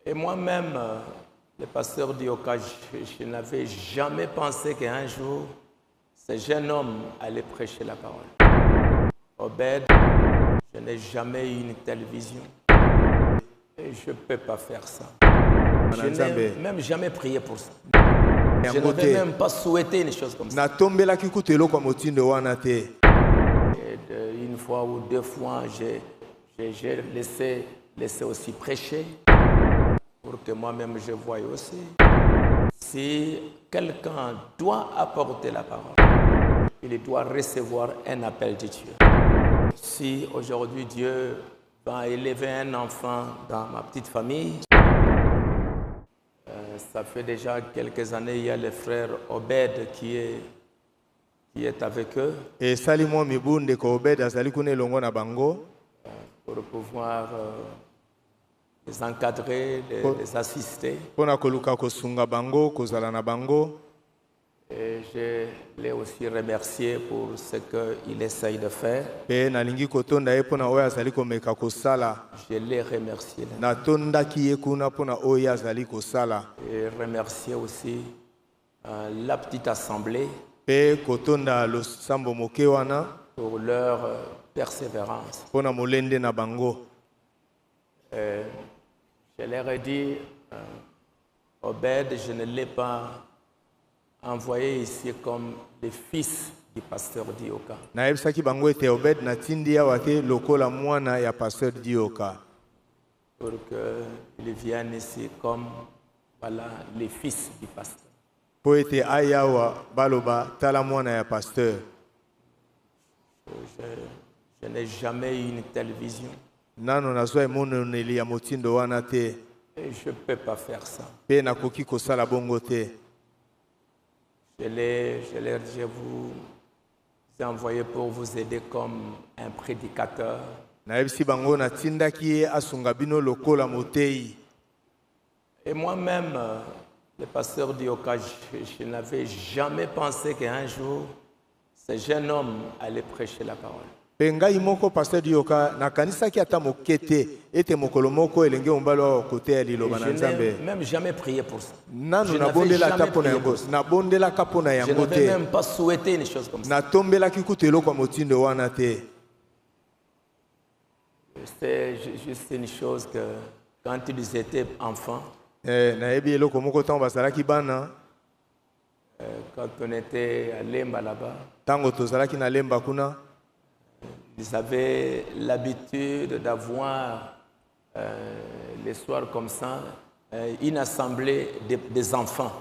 Et moi-même, le pasteur Dioka, je n'avais jamais pensé qu'un jour, ce jeune homme allait prêcher la parole. Obed, je n'ai jamais eu une télévision. Et je ne peux pas faire ça. Je n'ai même jamais prié pour ça. Je n'avais même pas souhaité une chose comme ça. Et une fois ou deux fois, j'ai laissé aussi prêcher pour que moi-même je voie aussi. Si quelqu'un doit apporter la parole, il doit recevoir un appel de Dieu. Si aujourd'hui Dieu va élever un enfant dans ma petite famille, ça fait déjà quelques années, il y a le frère Obed qui est avec eux. Et pour pouvoir les encadrer, les assister. Et je l'ai aussi remercié pour ce qu'il essaye de faire. Je l'ai remercié. Et remercier aussi la petite assemblée pour leur persévérance. Je leur ai dit, Obed, je ne l'ai pas envoyé ici comme le fils du pasteur Dioka. Pour qu'il vienne ici comme voilà, les fils du pasteur. Je n'ai jamais eu une télévision. Et je ne peux pas faire ça. Je vous ai envoyé pour vous aider comme un prédicateur. Et moi-même, le pasteur Dioka, je n'avais jamais pensé qu'un jour, ce jeune homme allait prêcher la parole. Même jamais prié pour ça. Je n'avais jamais prié pour ça. Je n'avais même pas souhaité une chose comme ça. C'est juste une chose que quand ils étaient enfants, quand on était à Lemba là-bas, ils avaient l'habitude d'avoir les soirs comme ça une assemblée des enfants.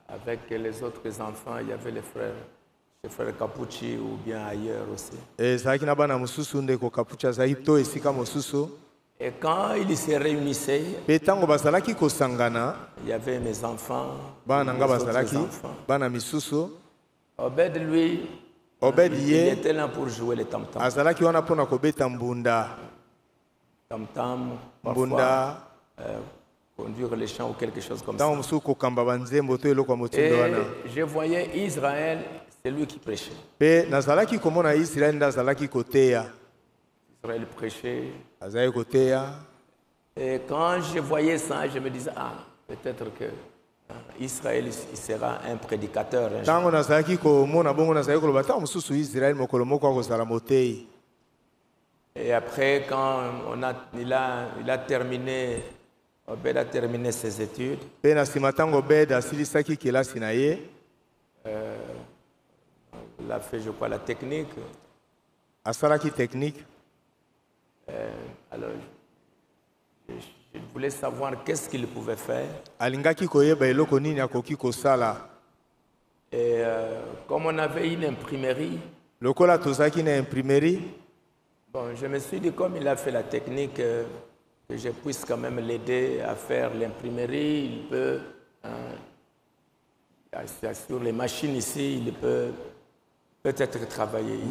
Avec les autres enfants, il y avait les frères Capucci ou bien ailleurs aussi. Et quand ils se réunissaient, il y avait mes enfants, les enfants. Obed, lui, il était là pour jouer les tam-tam. Tam-tam, parfois, conduire les chants ou quelque chose comme ça. Et je voyais Israël, c'est lui qui prêchait. Israël prêchait. Et quand je voyais ça, je me disais, peut-être que Israël il sera un prédicateur. Et après, quand il a terminé, Obed a terminé ses études, il a fait, je crois, la technique. Alors, je voulais savoir qu'est-ce qu'il pouvait faire. Et comme on avait une imprimerie, bon, je me suis dit, comme il a fait la technique, que je puisse quand même l'aider à faire l'imprimerie. Il peut, sur les machines ici, il peut peut-être travailler ici.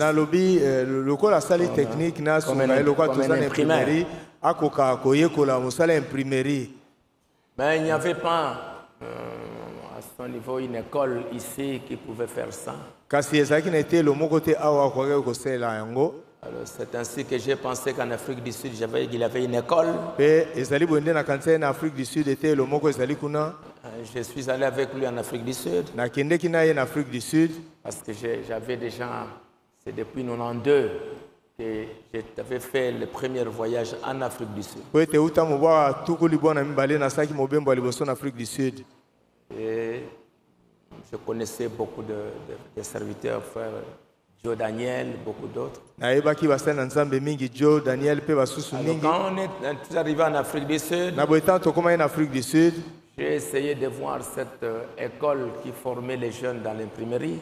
Mais il n'y avait pas à son niveau une école ici qui pouvait faire ça. Alors, c'est ainsi que j'ai pensé qu'en Afrique du Sud, il avait une école. Je suis allé avec lui en Afrique du Sud. Parce que j'avais déjà, c'est depuis 1992 que j'avais fait le premier voyage en Afrique du Sud. Et je connaissais beaucoup de serviteurs, frères Joe Daniel, beaucoup d'autres. Alors, quand on est arrivé en Afrique du Sud, j'ai essayé de voir cette école qui formait les jeunes dans l'imprimerie.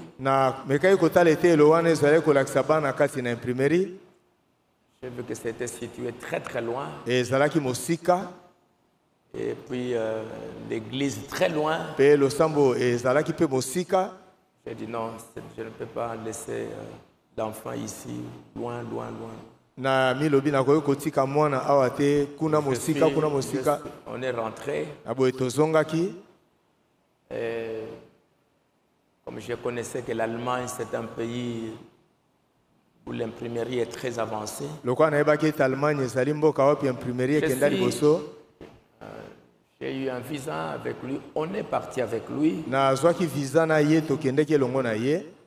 J'ai vu que c'était situé très très loin. Et puis l'église très loin. J'ai dit non, je ne peux pas laisser l'enfant ici, loin, loin, loin. On est rentré. Et comme je connaissais que l'Allemagne, c'est un pays où l'imprimerie est très avancée. J'ai eu un visa avec lui, on est parti avec lui.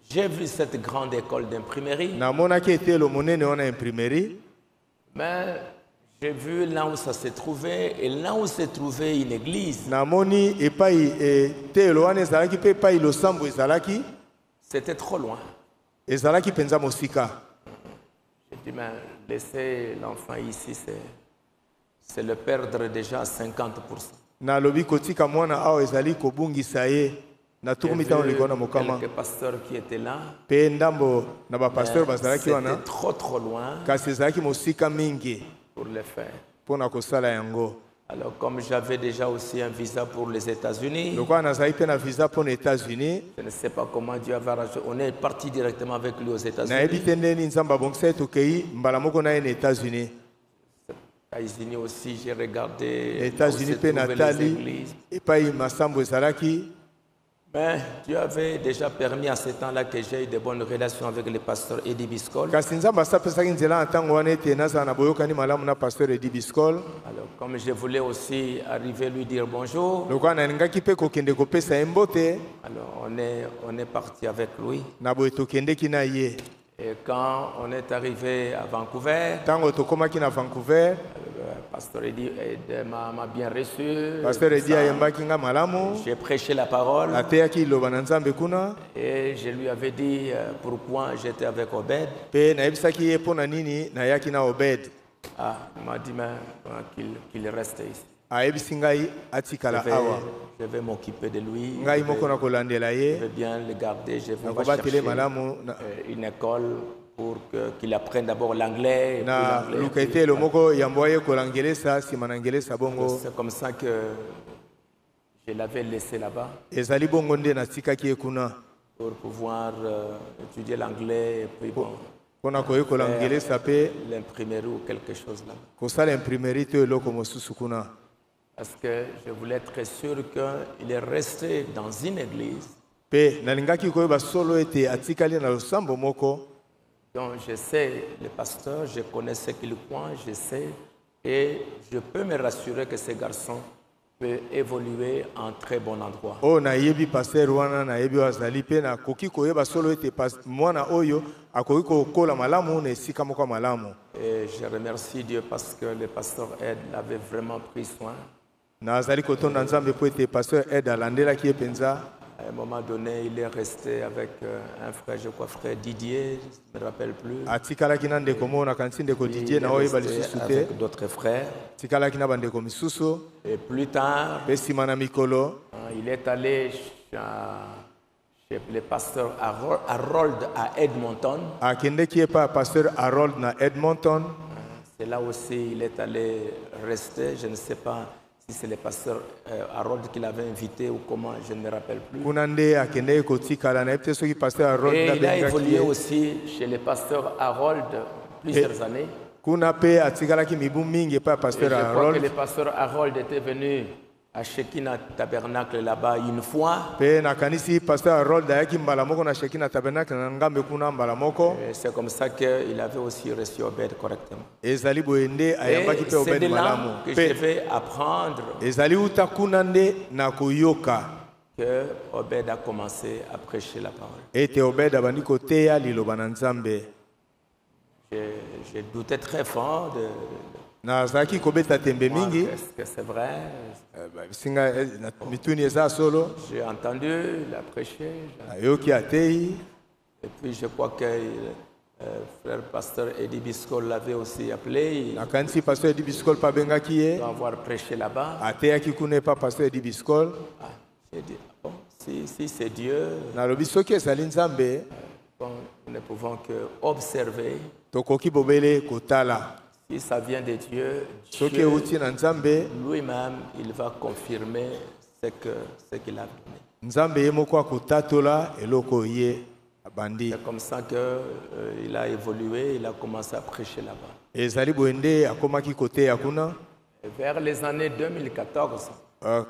J'ai vu cette grande école d'imprimerie. Mais j'ai vu là où ça s'est trouvé et là où s'est trouvée une église. C'était trop loin. J'ai dit, mais laisser l'enfant ici, c'est le perdre déjà à 50%. J'ai vu quelques pasteurs qui étaient là. C'était trop loin pour le faire. Alors comme j'avais déjà aussi un visa pour les États-Unis, je ne sais pas comment Dieu avait arrangé. On est parti directement avec lui aux États-Unis. États-Unis aussi, j'ai regardé États-Unis, les églises. Mais Dieu avait déjà permis à ce temps-là que j'ai eu de bonnes relations avec le pasteur Eddie Biscol. Alors, comme je voulais aussi arriver lui dire bonjour, alors on est parti avec lui. Et quand on est arrivé à Vancouver, Pasteur Eddie m'a bien reçu. J'ai prêché la parole. Et je lui avais dit pourquoi j'étais avec Obed. Il m'a dit qu'il reste ici. Je vais m'occuper de lui. Je vais bien le garder. Je vais chercher une école pour qu'il apprenne d'abord l'anglais. C'est comme ça que je l'avais laissé là-bas pour pouvoir étudier l'anglais et puis bon, l'imprimerie ou quelque chose là. Parce que je voulais être sûr qu'il est resté dans une église. Donc je sais, le pasteur, je connais ce qu'il croit, je sais, et je peux me rassurer que ce garçon peut évoluer en très bon endroit. Et je remercie Dieu parce que le pasteur Ed avait vraiment pris soin. À un moment donné, il est resté avec un frère, je crois, frère Didier, je ne me rappelle plus. Il est resté avec d'autres frères. Et plus tard, il est allé chez le pasteur Harold à Edmonton. C'est là aussi il est allé rester, je ne sais pas. Si c'est le pasteur Harold qui l'avait invité ou comment, je ne me rappelle plus. Et il a évolué aussi chez le pasteur Harold plusieurs années. Et je crois que le pasteur Harold était venu à Shekina Tabernacle là-bas une fois. Pe na kanisi pasteur Harold ayaki mbala moko na Shekina Tabernacle na ngambe kuna mbala moko. C'est comme ça qu'il avait aussi reçu Obed correctement. Ezali boende ayambaki pe C'est Obed de malamu. là que je vais apprendre Ezali uta kuna nde na koyoka. que Obed a commencé à prêcher la parole. Ete Obed abandi koteya liloba na Nzambe. J'ai douté très fort de Na zaki kobeta tembe mingi. est-ce que c'est vrai? Singa mituni eza solo. J'ai entendu, il a prêché. Ayoki atei. Et puis je crois que frère pasteur Eddie Biscol l'avait aussi appelé. Na kanisi pasteur Eddie Biscol pa bengaki ye. Il doit avoir prêché là-bas. Ateyaki kuna pa pasteur Eddie Biscol. J'ai dit, bon, si c'est Dieu, Na lobi soki ezali Nzambe. bon, nous ne pouvons que observer. Tokoki bobele kotala. Si ça vient de Dieu, Soki Dieu uti na Nzambe. lui-même, il va confirmer ce qu'il a donné. Nzambe ye moko akotatola eloko ye abandi. C'est comme ça qu'il a évolué, il a commencé à prêcher là-bas. Ezali boende akomaki kote ya kuna. Et vers les années 2014,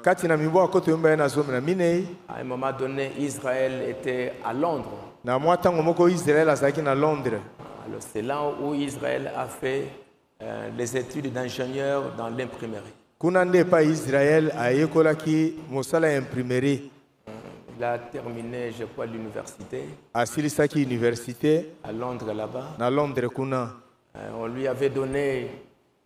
Kati na mibo akoto yomba na zomi na minei. à un moment donné, Israël était à Londres. Na mwa tango moko Israël azalaki na Londres. Alors c'est là où Israël a fait les études d'ingénieur dans l'imprimerie. Kuna nde pa Israël ayekolaki mosala imprimerie. Il a terminé, je crois, l'université Asilisaki université à Londres là-bas. na Londres kuna. On lui avait donné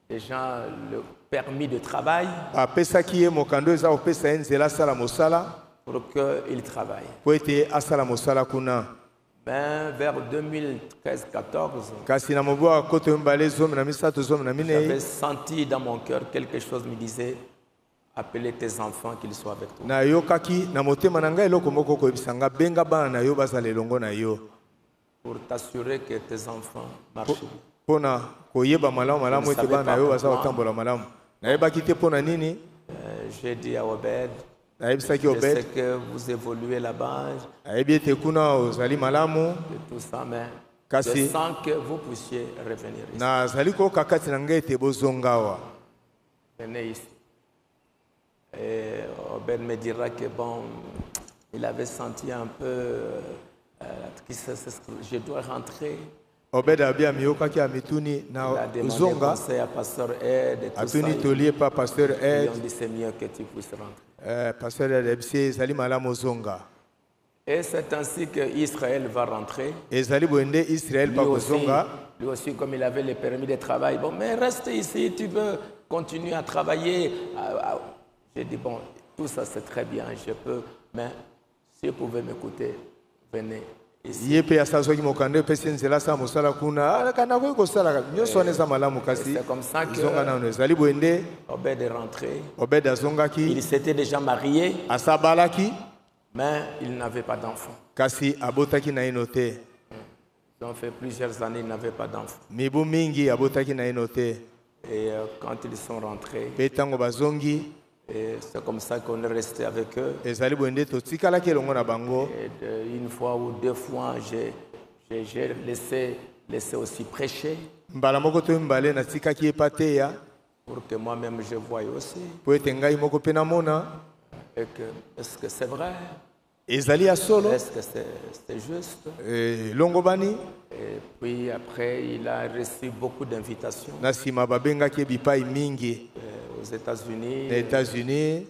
déjà le permis de travail Apesaki ye mokando eza opesa ye nzela asala mosala pour qu'il travaille. po ete asala mosala kuna. Mais vers 2013-14, Kasi na mobo akoto yombale zomi na misato zomi na minei. j'avais senti dans mon cœur quelque chose me disait appelez tes enfants qu'ils soient avec toi. Na yokaki na motema na ngai eloko moko koyebisa nga benga bana na yo bazala elongo na yo. Pour t'assurer que tes enfants marchent bien. Pona koyeba malamu malamu ete bana na yo bazala kotambola malamu. Nayebaki te pona nini. J'ai dit à Obed, Nayebisaki je sais Obed. que vous évoluez là-bas Nayebi ete kuna ozali malamu. et tout ça, mais Kasi. je sens que vous puissiez revenir ici. Nazali koyoka kati na ngai ete bozonga awa. Venez ici. Et Obed me dira que bon, il avait senti un peu que je dois rentrer. Obed abi amiyokaki amituni Il a na demandé zonga. conseil à Pasteur Ed et tout ça. Atuni tolie pa pasteur Ils Ed. ont dit c'est mieux que tu puisses rentrer. Pasteur Ed ebisi ezali malamu zonga. Et c'est ainsi qu'Israël va rentrer. Ezali boende Israël pa kozonga. Lui aussi, comme il avait le permis de travail, bon, mais reste ici, tu veux continuer à travailler. J'ai dit, bon, tout ça c'est très bien, je peux, mais si vous pouvez m'écouter, venez ici. Ye pe asazwaki mokando epesi nzela asala mosala kuna. Kana koki kosala nyonso wana eza malamu kasi. C'est comme ça que Zonga nano ezali boende. Obed est rentré. Obed azongaki. Il s'était déjà marié, Asabalaki. mais il n'avait pas d'enfant. Kasi abotaki na ino te. Ils ont fait plusieurs années, il n'avait pas d'enfant. Mibu mingi abotaki na ino te. Et quand ils sont rentrés, Pe tango bazongi. et c'est comme ça qu'on est resté avec eux. Ezali boende totikalaki elongo na bango. Et une fois ou deux fois, j'ai laissé aussi prêcher Mbala moko to mbale natikaki epateya. pour que moi-même je voie aussi. Po ete ngai moko pe namona. Et que, est-ce que c'est vrai? Ezali ya solo. Est-ce que c'est juste? Longo bani. Et puis après, il a reçu beaucoup d'invitations Na sima babengaki bipai mingi. aux États-Unis. Na États-Unis.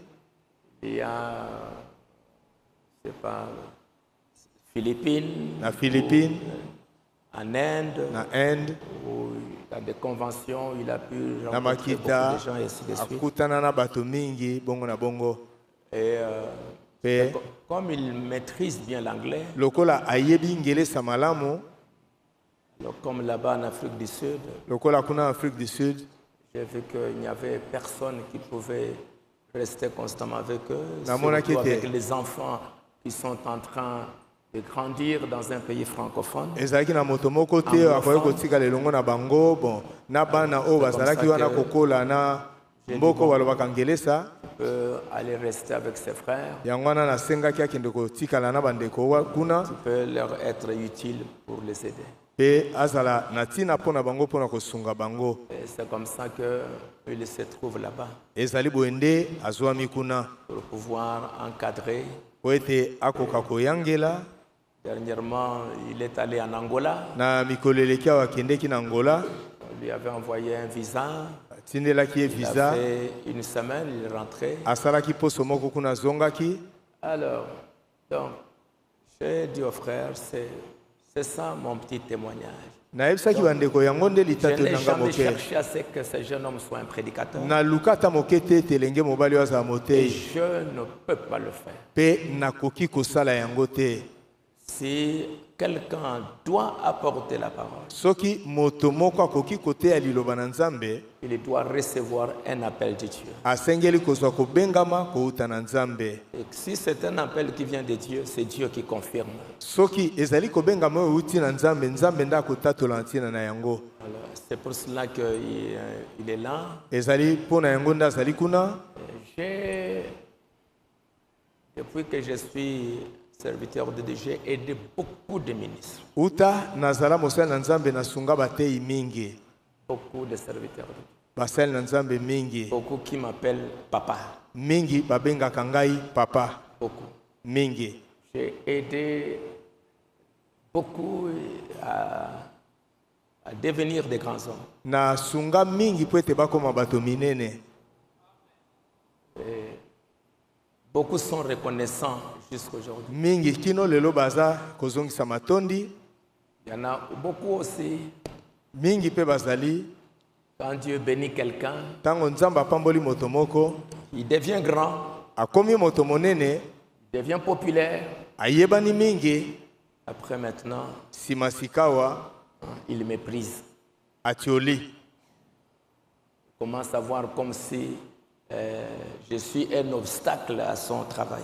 Il y a, je sais pas, Philippines. Na Philippines. En Inde. Na Inde. Où il y a des conventions, il a pu Na rencontrer beaucoup Makita. de gens et ainsi de suite. Akutana na bato mingi. Bongo na bongo. Et Pe. comme il maîtrise bien l'anglais, Lokola ayebi ngele samalamu. alors comme là-bas en Afrique du Sud, Lokola kuna Afrique du Sud. j'ai vu qu'il n'y avait personne qui pouvait rester constamment avec eux, Namona surtout kete. avec les enfants qui sont en train de grandir dans un pays francophone. Ezalaki na moto moko te akoki kotika lelongo na bango. Bon, na bana oyo bazalaki wana kokola na mboko balobaka ngelesa. Peut aller rester avec ses frères, Yango wana nasengaki akende kotikala na bandeko kuna. peut leur être utile pour les aider. pe azala na tina pona bango pona kosunga bango. Et c'est comme ça qu'il se trouve là-bas. Ezali boende azwami kuna Pour pouvoir encadrer. po ete akoka koyangela. Dernièrement, il est allé en Angola. Na mikolo eleki awa akendeki na Angola. On lui avait envoyé un visa. Tindelaki ye Il a visa. fait une semaine, il est rentré. Asalaki poso moko kuna zongaki. Alors, donc, j'ai dit aux frères, c'est ça mon petit témoignage. Nayebisaki bandeko yango nde Je litato n'ai nanga jamais moke. cherché à ce que ce jeune homme soit un prédicateur. Na lukata moke te telenge mobali oyo azala Et motei. je ne peux pas le faire. Pe nakoki kosala yango te. Si quelqu'un doit apporter la parole, Soki moto moko akoki koteya liloba na Nzambe, il doit recevoir un appel de Dieu. asengeli kozwa kobengama kouta na Nzambe. Et si c'est un appel qui vient de Dieu, c'est Dieu qui confirme. Soki ezali kobengama oyo uti na Nzambe, Nzambe nda akotatola ntina na yango. Alors, c'est pour cela qu'il est là. Ezali pona yango nda azali kuna. Depuis que je suis serviteur de Dieu, j'ai aidé beaucoup de ministres. Uta nazala mosala na Nzambe nasunga batei mingi. Beaucoup de serviteurs de Dieu. Basali na Nzambe mingi. Beaucoup qui m'appellent papa. Mingi babengaka ngai papa. Beaucoup. Mingi. J'ai aidé beaucoup à devenir des grands hommes. Na sunga mingi po ete bakoma bato minene. Beaucoup sont reconnaissants jusqu'à aujourd'hui. Mingi kino lelo baza kozongisa matondi. Il y en a beaucoup aussi. Mingi pe bazali. Quand Dieu bénit quelqu'un, Tango Nzamba pamboli moto moko, il devient grand, akomi moto monene, il devient populaire. ayebani mingi. Après maintenant, Simasikawa, il méprise. atioli. Il commence à voir comme si je suis un obstacle à son travail.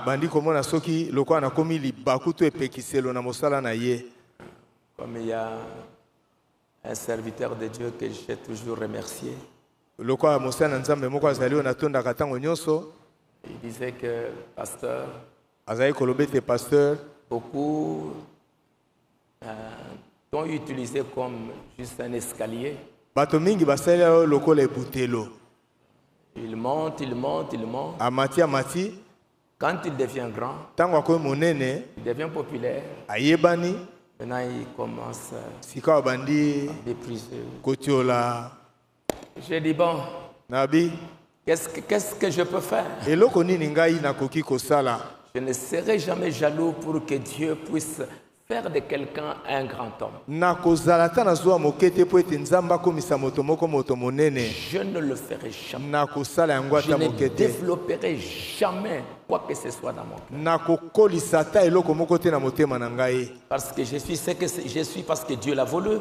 Bandi komona soki lokwa na komi libakuto epekiselo na mosala na ye. Comme il y a un serviteur de Dieu que j'ai toujours remercié. Lokwa mosala Nzambe moko azali na tonda katango nyonso. Il disait que pasteur, Azali kolobete pasteur, beaucoup ont utilisé comme juste un escalier. bato mingi basali lokola ebutelo. Il monte, il monte, il monte. Amati. Quand il devient grand, Tango akomi monene, il devient populaire. ayebani. Maintenant, il commence Sikawa bandi à mépriser. kotiola. J'ai dit, bon, Nabi, qu'est-ce que je peux faire? eloko nini ngai nakoki kosala? Je ne serai jamais jaloux pour que Dieu puisse faire de quelqu'un un grand homme. Nakozalata na zuwa mokete po ete Nzamba komisa moto moko moto monene. Je ne le ferai jamais. Nakosala yango Je ata ne mokete. développerai jamais quoi que ce soit dans mon cœur. Nakokolisa ta eloko moko te na motema na ngai. Parce que je suis ce que je suis parce que Dieu l'a voulu.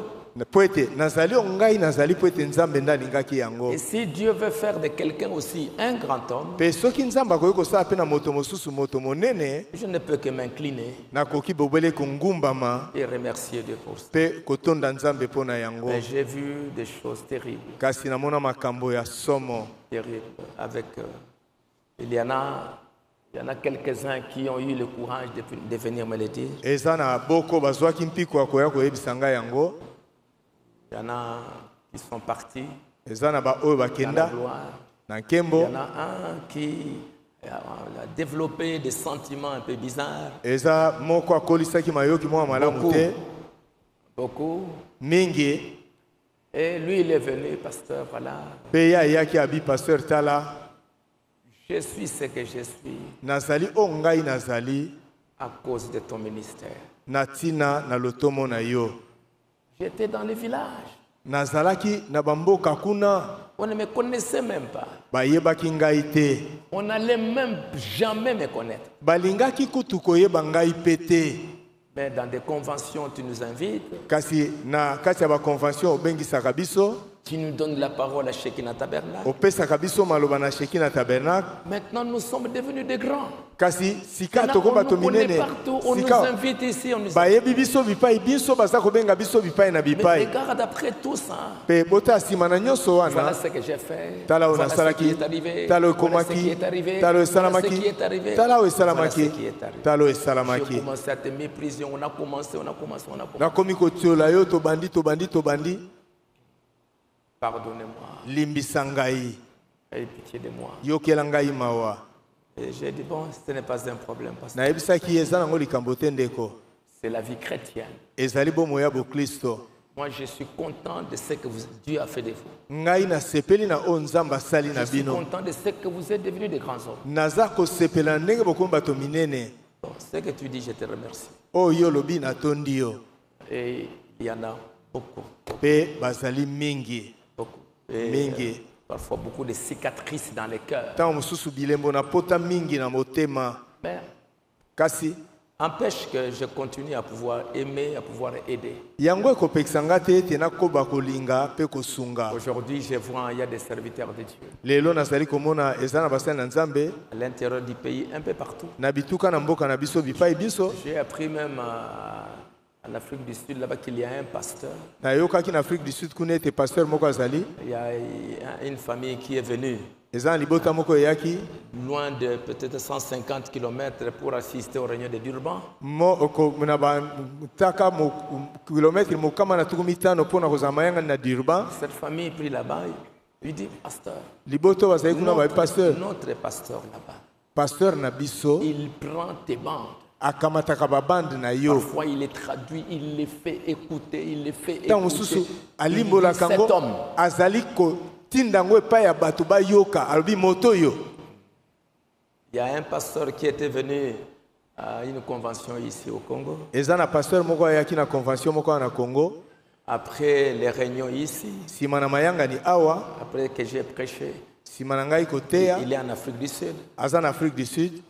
Po ete nazali ngai nazali po ete Nzambe nda alingaki yango. Et si Dieu veut faire de quelqu'un aussi un grand homme, Pe soki Nzamba akoki kosala pe na moto mosusu moto monene, je ne peux que m'incliner nakoki bobele kongumbama et remercier Dieu pour ça. pe kotonda Nzambe po na yango. Mais j'ai vu des choses terribles, Kasi namona makambo ya somo. terribles. Avec, il y en a quelques-uns qui ont eu le courage de venir me le dire. Eza na boko bazwaki mpiko ya koya koyebisa ngai yango. Il y en a qui sont partis Eza na ba oyo dans la bakenda gloire. na Il nkembo. y en a un qui a développé des sentiments un peu bizarres. Eza moko akolisaki mayoki mwa malamu te. Beaucoup. Mingi Et lui, il est venu, pasteur, voilà. pe ya yaki abi pasteur tala. Je suis ce que je suis Nazali o ngai nazali à cause de ton ministère. na tina na lotomo na yo. J'étais dans le village. Nazalaki na bamboka kuna On ne me connaissait même pas. bayebaki ngai te. On n'allait même jamais me connaître. Balingaki kutu koyeba ngai pete. Mais dans des conventions, tu nous invites. Kasi na kati ya ba convention obengisaka biso. Tu nous donnes la parole à Shekinah Tabernacle. opesaka biso maloba na Shekinah Tabernacle. Maintenant, nous sommes devenus des grands. Kasi sika Maintenant, tokoba on nous connaît tominene. partout, on nous Sika invite ici, on nous bayebi biso bipai biso baza kobenga biso bipai na Mais bipai. regarde après tout ça. Pe bota sima na nyonso Voilà wana. ce que j'ai fait. Tala Voilà ona ce qui salaki. est arrivé. Tala Voilà ce qui komaki. est arrivé. Tala Voilà ce salamaki. qui est arrivé. Tala Voilà ce salamaki. qui est arrivé. Tala J'ai salamaki. commencé à te mépriser. On a commencé. Na komi kotiola yo to bandi. Pardonnez-moi. Limbisa ngai. Ayez pitié de moi. Yokela ngai mawa. Et j'ai dit, bon, ce n'est pas un problème. Parce que Na yebisaki eza nango likambo te ndeko. c'est la vie chrétienne. Ezali bomo ya bo Kristo. Moi, je suis content de ce que Dieu a fait de vous. Ngai na sepeli na o nzamba sali na Je suis bino. content de ce que vous êtes devenus des grands hommes. Naza ko sepela ndenge bokomba to minene. Bon, ce que tu dis, je te remercie. O yo lobi na tondi yo. Et il y en a beaucoup. Pe bazali mingi. Beaucoup. Et, Mingi. parfois beaucoup de cicatrices dans les cœurs. Tango mususu bilembo na pota mingi na motema. Mais Kasi empêche que je continue à pouvoir aimer, à pouvoir aider. yango ekopekisa nga te ete nakoba kolinga pe kosunga. Aujourd'hui, je vois il y a des serviteurs de Dieu Lelo nazali komona eza na basali na Nzambe à l'intérieur du pays, un peu partout. na bituka na mboka na biso bipai biso. J'ai appris même en Afrique du Sud, là-bas, qu'il y a un pasteur. Nayokaki na Afrique du Sud kuna ete pasteur moko azali. Il y a une famille qui est venue Eza na libota moko eyaki. loin de peut-être 150 km pour assister aux réunions de Durban. Na bataka kilomètre mokama na tuku mitano mpona kozala mayanga na Durban. Cette famille prit là-bas, lui dit, pasteur, Liboto bazali kuna ba pasteur. notre pasteur là-bas, Pasteur na biso il prend tes bandes. akamataka babande na yo. Parfois, il les traduit, il les fait écouter, il les fait Tango écouter. susu Il dit, alimbolaka cet ngo homme, azali kotinda ngo epai ya bato bayoka alobi moto yo. il y a un pasteur qui était venu à une convention ici au Congo. Eza na pasteur moko ayaki na convention moko na Congo. Après les réunions ici, Sima na mayanga ni awa. après que j'ai prêché, Sima na ngai koteya. il est en Afrique du Sud. Aza na Afrique du Sud.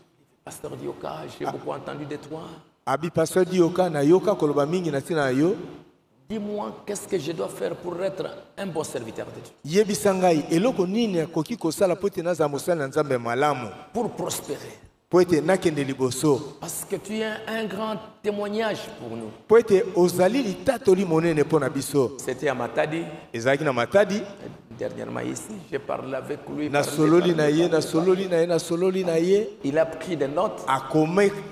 Pasteur Dioka, j'ai beaucoup entendu de toi. Abi pasteur Dioka na yoka koloba mingi na tina yo. Dis-moi, qu'est-ce que je dois faire pour être un bon serviteur de Dieu? Yebisa ngai eloko nini akoki kosala po ete naza mosali na Nzambe malamu. Pour prospérer. Po ete nakende liboso. Parce que tu es un grand témoignage pour nous. Po ete ozali litatoli monene mpo na biso. C'était à Matadi. Ezalaki na Matadi. Dernièrement ici, j'ai parlé avec lui. Na sololi na ye, na sololi na ye. Il a pris des notes. Et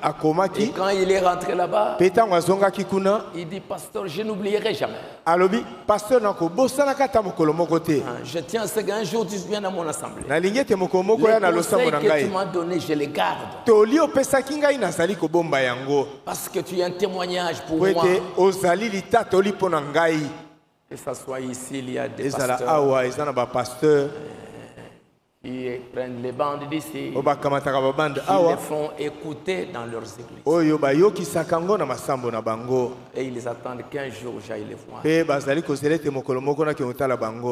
Akomaki. quand il est rentré là-bas, Petango azongaki kuna. il dit, pasteur, je n'oublierai jamais. Alobi, pasteur nako bosalaka ta mokolo moko te. Je tiens à ce qu'un jour tu viens à mon assemblée. Nalingi ete mokolo moko ya na Les losambo conseils na que tu ngai. m'as donnés, je les garde. Toli opesaki ngai nazali kobomba yango. Parce que tu es un témoignage pour Po moi. ete ozali litatoli mpo na ngai. Que ce soit ici, il y a des Ezala pasteurs awa, eza na bapasteur. qui prennent les bandes d'ici, Oyo bakamataka babande qui les awa. font écouter dans leurs églises. Oyo bayokisaka ngo na masambo na bango. Et ils attendent qu'un jour j'aille les voir. Pe bazali kozela ete mokolo moko nakende kotala bango.